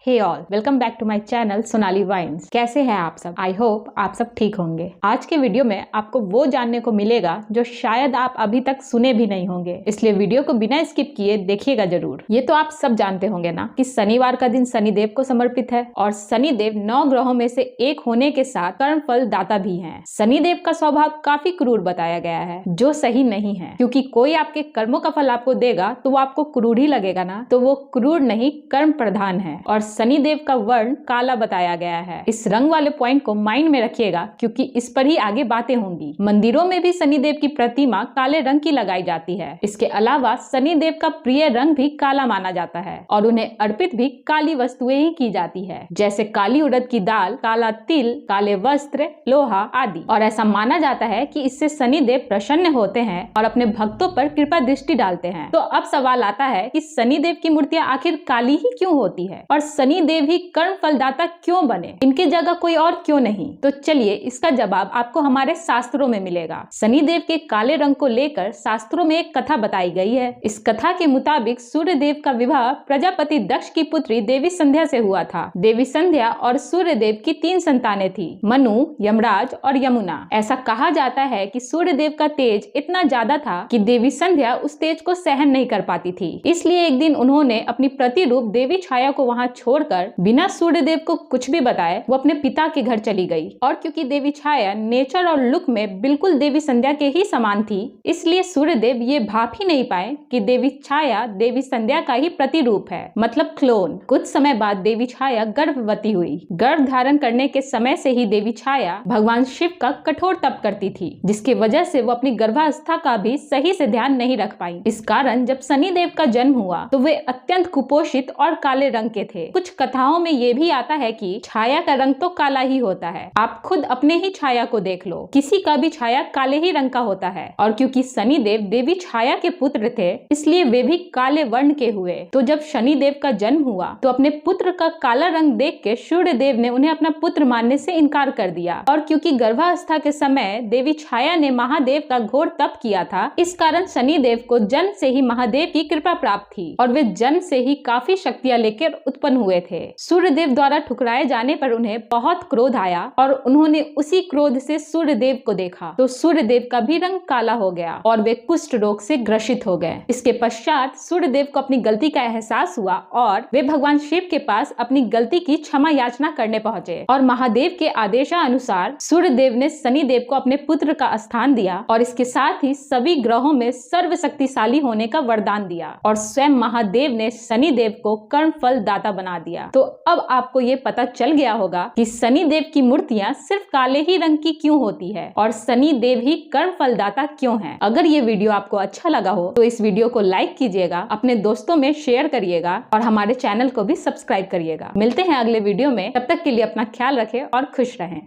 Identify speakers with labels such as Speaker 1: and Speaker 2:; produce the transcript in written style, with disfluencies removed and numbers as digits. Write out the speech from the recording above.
Speaker 1: Hey all, welcome back to my channel Sonali vines. कैसे हैं आप सब? आई होप आप सब ठीक होंगे। आज के वीडियो में आपको वो जानने को मिलेगा जो शायद आप अभी तक सुने भी नहीं होंगे, इसलिए वीडियो को बिना स्किप किए देखिएगा जरूर। ये तो आप सब जानते होंगे ना कि शनिवार का दिन शनिदेव को समर्पित है और शनिदेव 9 ग्रहों में से एक होने के साथ कर्म फल दाता भी हैं। शनिदेव का स्वभाव काफी क्रूर बताया गया है, जो सही नहीं है, क्योंकि कोई आपके कर्मों का फल आपको देगा तो वो आपको क्रूर ही लगेगा ना, तो वो क्रूर नहीं कर्म प्रधान है। और शनिदेव का वर्ण काला बताया गया है। इस रंग वाले पॉइंट को माइंड में रखिएगा, क्योंकि इस पर ही आगे बातें होंगी। मंदिरों में भी शनिदेव की प्रतिमा काले रंग की लगाई जाती है। इसके अलावा शनिदेव का प्रिय रंग भी काला माना जाता है और उन्हें अर्पित भी काली वस्तुएं ही की जाती है, जैसे काली उड़द की दाल, काला तिल, काले वस्त्र, लोहा आदि। और ऐसा माना जाता है कि इससे शनिदेव प्रसन्न होते हैं और अपने भक्तों पर कृपा दृष्टि डालते हैं। तो अब सवाल आता है कि शनिदेव की मूर्तियां आखिर काली ही क्यों होती है और शनिदेव ही कर्म फलदाता क्यों बने, इनकी जगह कोई और क्यों नहीं? तो चलिए इसका जवाब आपको हमारे शास्त्रों में मिलेगा। शनिदेव के काले रंग को लेकर शास्त्रों में एक कथा बताई गई है। इस कथा के मुताबिक सूर्यदेव का विवाह प्रजापति दक्ष की पुत्री देवी संध्या से हुआ था। देवी संध्या और सूर्यदेव की 3 संतानें थी, मनु, यमराज और यमुना। ऐसा कहा जाता है कि सूर्यदेव का तेज इतना ज्यादा था कि देवी संध्या उस तेज को सहन नहीं कर पाती थी। इसलिए एक दिन उन्होंने अपनी प्रतिरूप देवी छाया को वहां छोड़कर बिना सूर्यदेव को कुछ भी बताए वो अपने पिता के घर चली गई। और क्योंकि देवी छाया नेचर और लुक में बिल्कुल देवी संध्या के ही समान थी, इसलिए सूर्यदेव ये भाप ही नहीं पाए कि देवी छाया देवी संध्या का ही प्रतिरूप है, मतलब क्लोन। कुछ समय बाद देवी छाया गर्भवती हुई। गर्भ धारण करने के समय से ही देवी छाया भगवान शिव का कठोर तप करती थी, जिसकी वजह से वो अपनी गर्भावस्था का भी सही से ध्यान नहीं रख पाई। इस कारण जब शनिदेव का जन्म हुआ तो वे अत्यंत कुपोषित और काले रंग के थे। कुछ कथाओं में ये भी आता है कि छाया का रंग तो काला ही होता है। आप खुद अपने ही छाया को देख लो, किसी का भी छाया काले ही रंग का होता है। और क्योंकि शनिदेव देवी छाया के पुत्र थे, इसलिए वे भी काले वर्ण के हुए। तो जब शनिदेव का जन्म हुआ तो अपने पुत्र का काला रंग देख के सूर्यदेव ने उन्हें अपना पुत्र मानने से इनकार कर दिया। और क्योंकि गर्भावस्था के समय देवी छाया ने महादेव का घोर तप किया था, इस कारण शनिदेव को जन्म से ही महादेव की कृपा प्राप्त थी और वे जन्म से ही काफी शक्तियां लेकर उत्पन्न हुए थे। सूर्यदेव द्वारा ठुकराए जाने पर उन्हें बहुत क्रोध आया और उन्होंने उसी क्रोध से सूर्यदेव को देखा तो सूर्यदेव का भी रंग काला हो गया और वे कुष्ठ रोग से ग्रसित हो गए। इसके पश्चात सूर्यदेव को अपनी गलती का एहसास हुआ और वे भगवान शिव के पास अपनी गलती की क्षमा याचना करने पहुंचे। और महादेव के आदेशानुसार सूर्यदेव ने शनिदेव को अपने पुत्र का स्थान दिया और इसके साथ ही सभी ग्रहों में सर्वशक्तिशाली होने का वरदान दिया और स्वयं महादेव ने शनिदेव को कर्म फल दाता बना दिया। तो अब आपको ये पता चल गया होगा कि शनिदेव की मूर्तियां सिर्फ काले ही रंग की क्यों होती है और शनिदेव ही कर्म फल दाता क्यों हैं। अगर ये वीडियो आपको अच्छा लगा हो तो इस वीडियो को लाइक कीजिएगा, अपने दोस्तों में शेयर करिएगा और हमारे चैनल को भी सब्सक्राइब करिएगा। मिलते हैं अगले वीडियो में, तब तक के लिए अपना ख्याल रखें और खुश रहें।